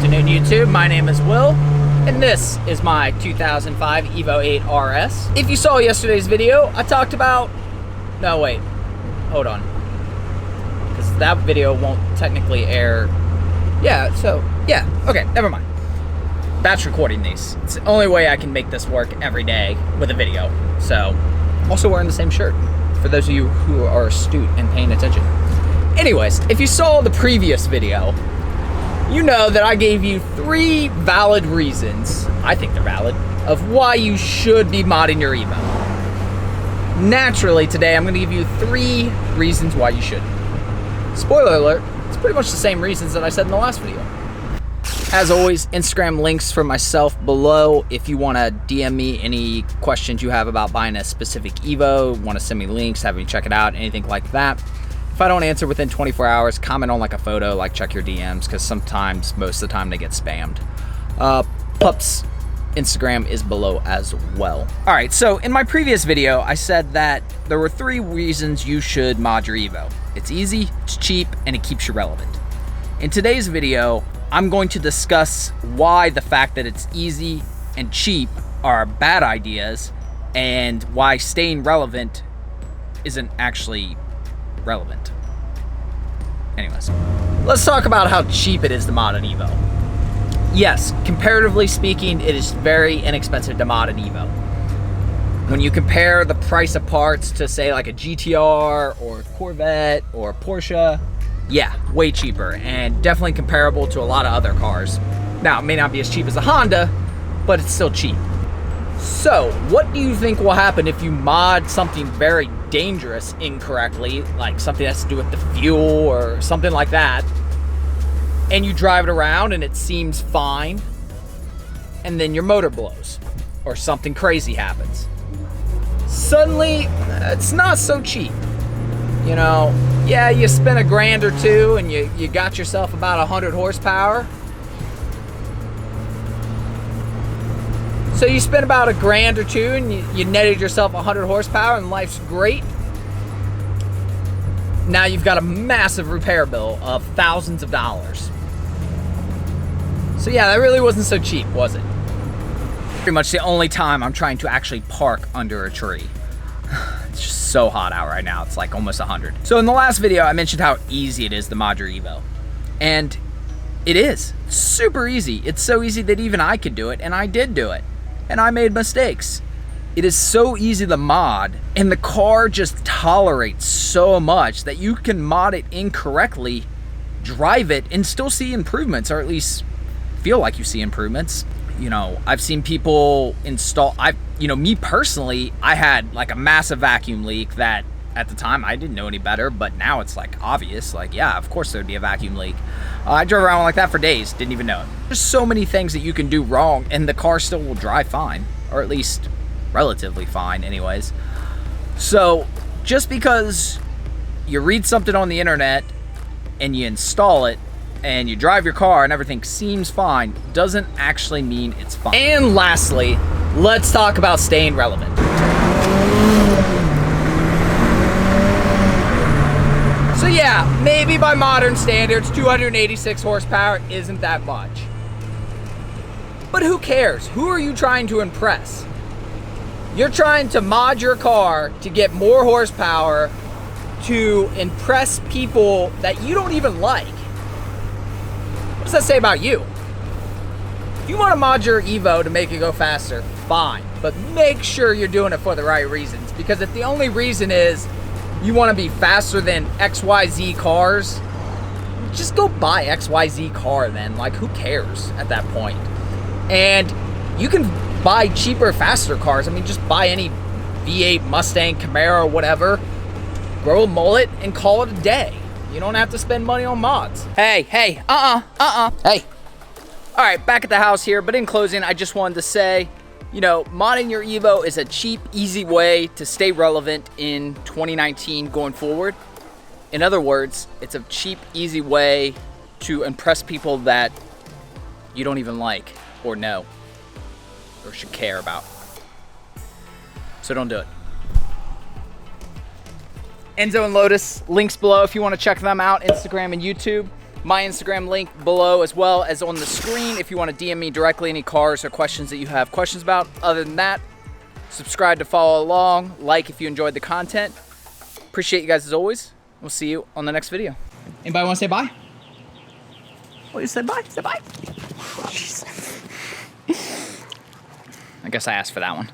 afternoon, YouTube. My name is Will, and this is my 2005 Evo 8 RS. If you saw yesterday's video, I talked about... No, wait. Hold on. Because that video won't technically air... Yeah, okay, never mind. Batch recording these. It's the only way I can make this work every day with a video. So, also wearing the same shirt, for those of you who are astute and paying attention. Anyways, if you saw the previous video, you know that I gave you 3 valid reasons, I think they're valid, of why you should be modding your Evo. Naturally, today I'm going to give you 3 reasons why you should. Spoiler alert, it's pretty much the same reasons that I said in the last video. As always, Instagram links for myself below if you want to DM me any questions you have about buying a specific Evo, want to send me links, have me check it out, anything like that. If I don't answer within 24 hours, comment on like a photo, like check your DMs, because sometimes, most of the time, they get spammed. Pup's Instagram is below as well. All right, so in my previous video, I said that there were 3 reasons you should mod your Evo. It's easy, it's cheap, and it keeps you relevant. In today's video, I'm going to discuss why the fact that it's easy and cheap are bad ideas, and why staying relevant isn't actually relevant. Anyways, let's talk about how cheap it is to mod an Evo. Yes, comparatively speaking, it is very inexpensive to mod an Evo. When you compare the price of parts to, say, like a GTR or a Corvette or a Porsche, yeah, way cheaper, and definitely comparable to a lot of other cars. Now, it may not be as cheap as a Honda, but it's still cheap. So, what do you think will happen if you mod something very dangerous incorrectly, like something that has to do with the fuel or something like that, and you drive it around and it seems fine, and then your motor blows, or something crazy happens? Suddenly, it's not so cheap. You know, yeah, you spent a grand or two and you got yourself about 100 horsepower. So you spent about a grand or two and you netted yourself 100 horsepower and life's great. Now you've got a massive repair bill of thousands of dollars. So yeah, that really wasn't so cheap, was it? Pretty much the only time I'm trying to actually park under a tree. It's just so hot out right now. It's like almost 100. So in the last video, I mentioned how easy it is to mod your Evo. And it is. It's super easy. It's so easy that even I could do it, and I did do it. And I made mistakes. It is so easy to mod, and the car just tolerates so much that you can mod it incorrectly, drive it, and still see improvements, or at least feel like you see improvements. You know, I've seen people install, me personally, I had like a massive vacuum leak that at the time I didn't know any better, but now it's like obvious, like, yeah, of course there'd be a vacuum leak. I drove around like that for days, didn't even know it. There's so many things that you can do wrong and the car still will drive fine, or at least relatively fine anyways. So just because you read something on the internet and you install it and you drive your car and everything seems fine doesn't actually mean it's fine. And lastly, let's talk about staying relevant. So yeah, maybe by modern standards, 286 horsepower isn't that much. But who cares? Who are you trying to impress? You're trying to mod your car to get more horsepower to impress people that you don't even like. What does that say about you? If you want to mod your Evo to make it go faster, fine. But make sure you're doing it for the right reasons. Because if the only reason is you want to be faster than XYZ cars, just go buy XYZ car then. Like, who cares at that point? And you can buy cheaper, faster cars. I mean, just buy any V8 Mustang, Camaro, whatever. Grow a mullet and call it a day. You don't have to spend money on mods. Hey, Hey. All right, back at the house here, but in closing, I just wanted to say, you know, modding your Evo is a cheap, easy way to stay relevant in 2019 going forward. In other words, it's a cheap, easy way to impress people that you don't even like or know or should care about. So don't do it. Enzo and Lotus, links below if you want to check them out, Instagram and YouTube. My Instagram link below as well as on the screen if you want to DM me directly any cars or questions that you have questions about. Other than that, subscribe to follow along, like if you enjoyed the content. Appreciate you guys as always. We'll see you on the next video. Anybody want to say bye? Well, you said bye. Say bye. Jeez. I guess I asked for that one.